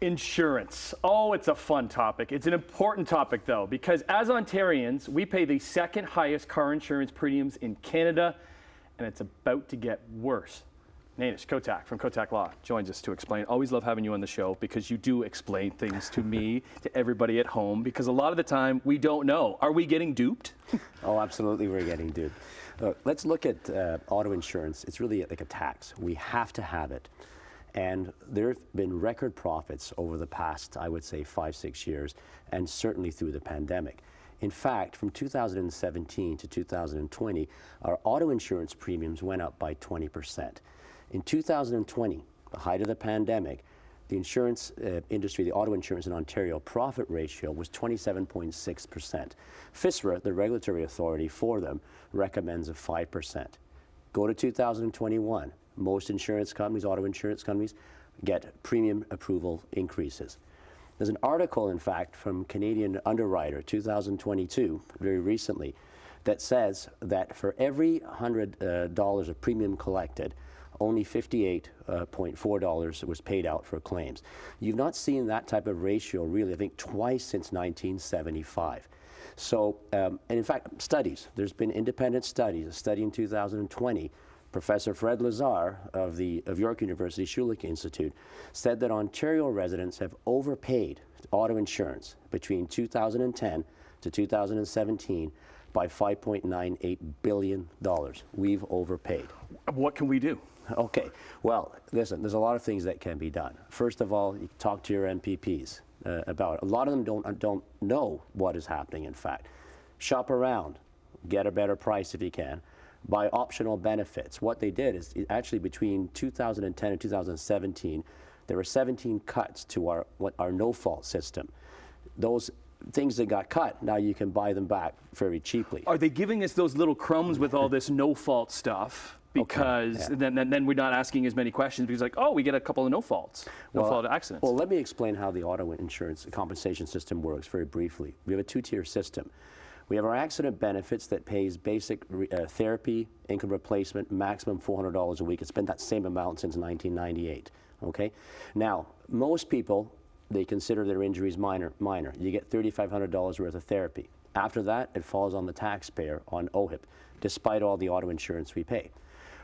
Insurance. Oh, it's a fun topic. It's an important topic, though, because as Ontarians, we pay the second highest car insurance premiums in Canada, and it's about to get worse. Nainesh Kotak from Kotak Law joins us to explain. Always love having you on the show because you do explain things to me, to everybody at home, because a lot of the time we don't know. Are we getting duped? Oh, absolutely, we're getting duped. Let's look at auto insurance. It's really like a tax. We have to have it. And there have been record profits over the past, I would say, 5-6 years, and certainly through the pandemic. In fact, from 2017 to 2020, our auto insurance premiums went up by 20%. In 2020, the height of the pandemic, the insurance industry, the auto insurance in Ontario profit ratio was 27.6%. FSRA, the regulatory authority for them, recommends a 5%. Go to 2021. Most insurance companies, auto insurance companies, get premium approval increases. There's an article, in fact, from Canadian Underwriter, 2022, very recently, that says that for every $100 of premium collected, only $58.4 was paid out for claims. You've not seen that type of ratio, really, I think, twice since 1975. So, and in fact, studies, there's been independent studies, a study in 2020, Professor Fred Lazar of York University Schulich Institute said that Ontario residents have overpaid auto insurance between 2010 to 2017 by $5.98 billion. We've overpaid. What can we do? Okay, well, listen, there's a lot of things that can be done. First of all, you talk to your MPPs about it. A lot of them don't know what is happening, in fact. Shop around, get a better price if you can. Buy optional benefits. What they did is actually between 2010 and 2017, there were 17 cuts to our no-fault system. Those things that got cut, now you can buy them back very cheaply. Are they giving us those little crumbs with all this no-fault stuff? Because okay, yeah. then we're not asking as many questions because like, oh, we get a couple of no-faults, no-fault accidents. Well, let me explain how the auto insurance compensation system works very briefly. We have a two-tier system. We have our accident benefits that pays basic therapy, income replacement, maximum $400 a week. It's been that same amount since 1998, okay? Now, most people, they consider their injuries minor. You get $3,500 worth of therapy. After that, it falls on the taxpayer on OHIP, despite all the auto insurance we pay.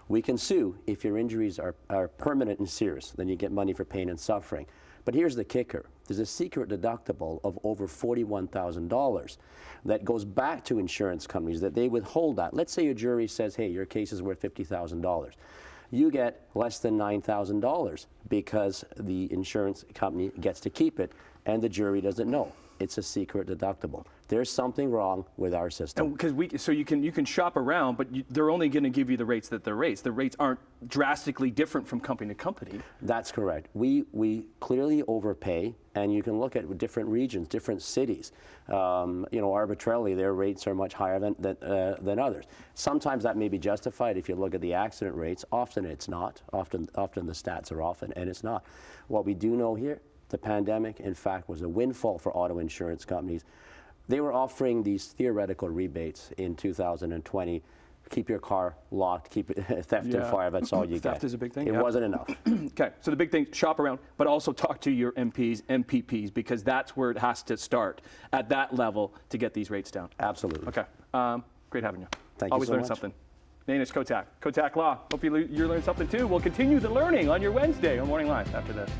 We can sue if your injuries are permanent and serious, then you get money for pain and suffering. But here's the kicker. There's a secret deductible of over $41,000 that goes back to insurance companies that they withhold that. Let's say your jury says, hey, your case is worth $50,000. You get less than $9,000 because the insurance company gets to keep it and the jury doesn't know. It's a secret deductible. There's something wrong with our system. Because so you can shop around, but they're only going to give you the rates that they're rates. The rates aren't drastically different from company to company. That's correct. We clearly overpay, and you can look at different regions, different cities. Arbitrarily, their rates are much higher than others. Sometimes that may be justified if you look at the accident rates. Often it's not. Often the stats are off, and it's not. What we do know here, the pandemic, in fact, was a windfall for auto insurance companies. They were offering these theoretical rebates in 2020. Keep your car locked, keep it theft and fire, that's all you get. Theft is a big thing. It wasn't enough. Okay, so the big thing, shop around, but also talk to your MPs, MPPs, because that's where it has to start, at that level, to get these rates down. Absolutely. Okay, great having you. Thank Always you so learn much. Something. Nainesh Kotak, Kotak Law. Hope you learned something too. We'll continue the learning on your Wednesday on Morning Live after this.